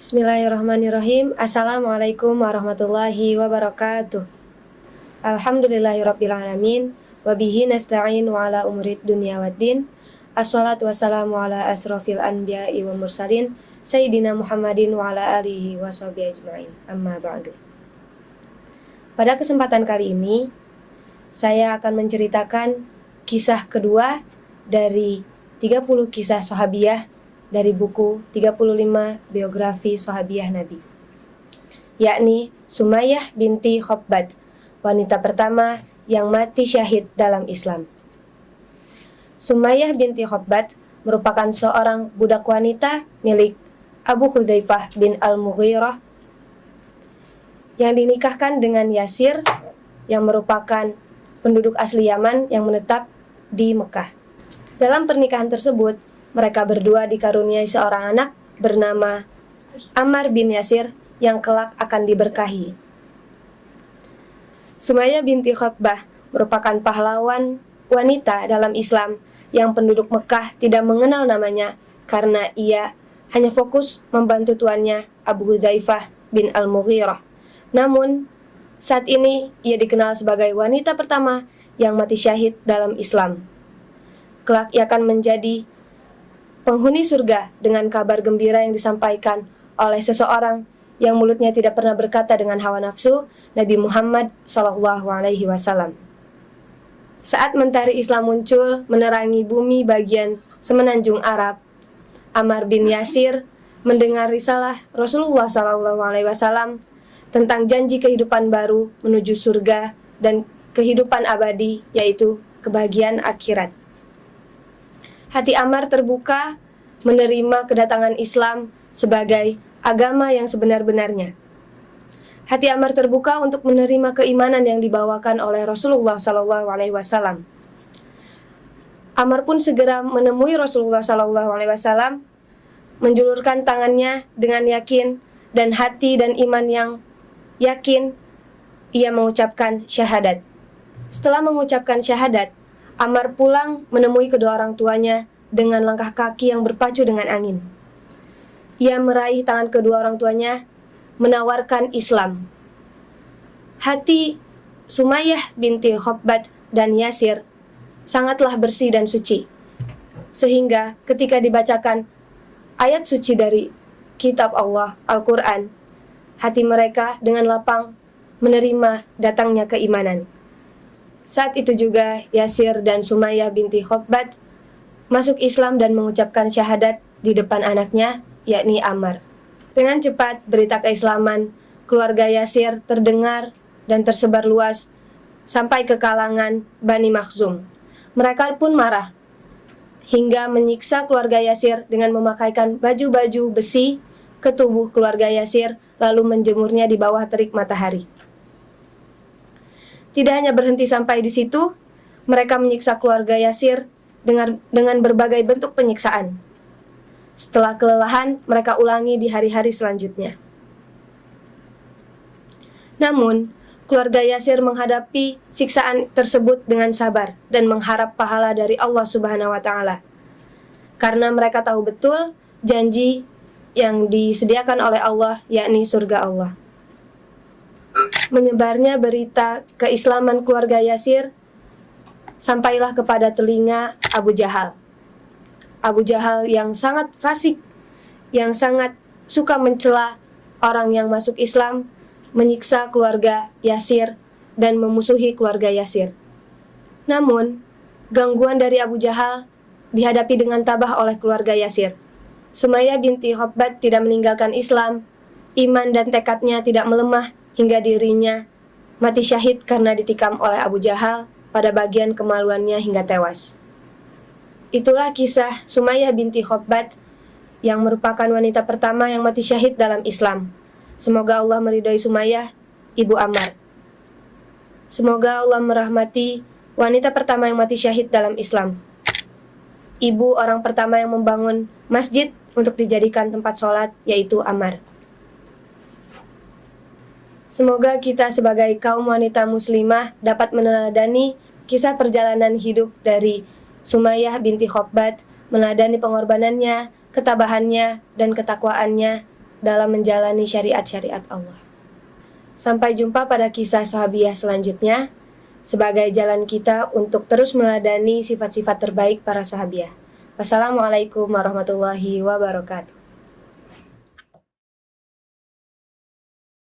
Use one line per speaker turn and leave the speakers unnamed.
Bismillahirrahmanirrahim. Assalamualaikum warahmatullahi wabarakatuh. Alhamdulillahirrabbilalamin. Wabihi nasta'in wa ala umurid dunia waddin. Assalatu wassalamu ala asrafil anbiya'i wa mursalin Sayyidina Muhammadin wa ala alihi wa sahbihi ajma'in. Amma ba'du. Pada kesempatan kali ini saya akan menceritakan kisah kedua dari 30 kisah sahabiyah dari buku 35 biografi sahabiyah Nabi, yakni Sumayyah binti Khobbad, wanita pertama yang mati syahid dalam Islam. Sumayyah binti Khobbad merupakan seorang budak wanita milik Abu Hudzaifah bin Al-Mughirah yang dinikahkan dengan Yasir yang merupakan penduduk asli Yaman yang menetap di Mekah. Dalam pernikahan tersebut, mereka berdua dikaruniai seorang anak bernama Ammar bin Yasir yang kelak akan diberkahi. Sumayyah binti Khobbah merupakan pahlawan wanita dalam Islam yang penduduk Mekah tidak mengenal namanya karena ia hanya fokus membantu tuannya Abu Hudzaifah bin Al-Mughirah. Namun, saat ini ia dikenal sebagai wanita pertama yang mati syahid dalam Islam. Kelak ia akan menjadi penghuni surga dengan kabar gembira yang disampaikan oleh seseorang yang mulutnya tidak pernah berkata dengan hawa nafsu, Nabi Muhammad SAW. Saat mentari Islam muncul menerangi bumi bagian semenanjung Arab, Ammar bin Yasir mendengar risalah Rasulullah SAW tentang janji kehidupan baru menuju surga dan kehidupan abadi, yaitu kebahagiaan akhirat. Hati Ammar terbuka menerima kedatangan Islam sebagai agama yang sebenar-benarnya. Hati Ammar terbuka untuk menerima keimanan yang dibawakan oleh Rasulullah SAW. Ammar pun segera menemui Rasulullah SAW, menjulurkan tangannya dengan yakin dan hati dan iman yang yakin. Ia mengucapkan syahadat. Setelah mengucapkan syahadat, Ammar pulang menemui kedua orang tuanya dengan langkah kaki yang berpacu dengan angin. Ia meraih tangan kedua orang tuanya, menawarkan Islam. Hati Sumayyah binti Khobbad dan Yasir sangatlah bersih dan suci, sehingga ketika dibacakan ayat suci dari kitab Allah, Al-Quran, hati mereka dengan lapang menerima datangnya keimanan. Saat itu juga Yasir dan Sumayyah binti Khobbad masuk Islam dan mengucapkan syahadat di depan anaknya, yakni Ammar. Dengan cepat berita keislaman keluarga Yasir terdengar dan tersebar luas sampai ke kalangan Bani Makhzum. Mereka pun marah hingga menyiksa keluarga Yasir dengan memakaikan baju-baju besi ke tubuh keluarga Yasir lalu menjemurnya di bawah terik matahari. Tidak hanya berhenti sampai di situ, mereka menyiksa keluarga Yasir dengan berbagai bentuk penyiksaan. Setelah kelelahan, mereka ulangi di hari-hari selanjutnya. Namun, keluarga Yasir menghadapi siksaan tersebut dengan sabar dan mengharap pahala dari Allah Subhanahu wa Ta'ala. Karena mereka tahu betul janji yang disediakan oleh Allah, yakni surga Allah. Menyebarnya berita keislaman keluarga Yasir sampailah kepada telinga Abu Jahal. Abu Jahal yang sangat fasik, yang sangat suka mencela orang yang masuk Islam, menyiksa keluarga Yasir dan memusuhi keluarga Yasir. Namun, gangguan dari Abu Jahal dihadapi dengan tabah oleh keluarga Yasir. Sumayyah binti Khobbad tidak meninggalkan Islam, iman dan tekadnya tidak melemah hingga dirinya mati syahid karena ditikam oleh Abu Jahal pada bagian kemaluannya hingga tewas. Itulah kisah Sumayyah binti Khobbad yang merupakan wanita pertama yang mati syahid dalam Islam. Semoga Allah meridhai Sumayyah, ibu Ammar. Semoga Allah merahmati wanita pertama yang mati syahid dalam Islam. ibu orang pertama yang membangun masjid untuk dijadikan tempat sholat, yaitu Ammar. Semoga kita sebagai kaum wanita muslimah dapat meneladani kisah perjalanan hidup dari Sumayyah binti Khobbab, meneladani pengorbanannya, ketabahannya, dan ketakwaannya dalam menjalani syariat-syariat Allah. Sampai jumpa pada kisah sahabiah selanjutnya, sebagai jalan kita untuk terus meneladani sifat-sifat terbaik para sahabiah. Wassalamualaikum warahmatullahi wabarakatuh.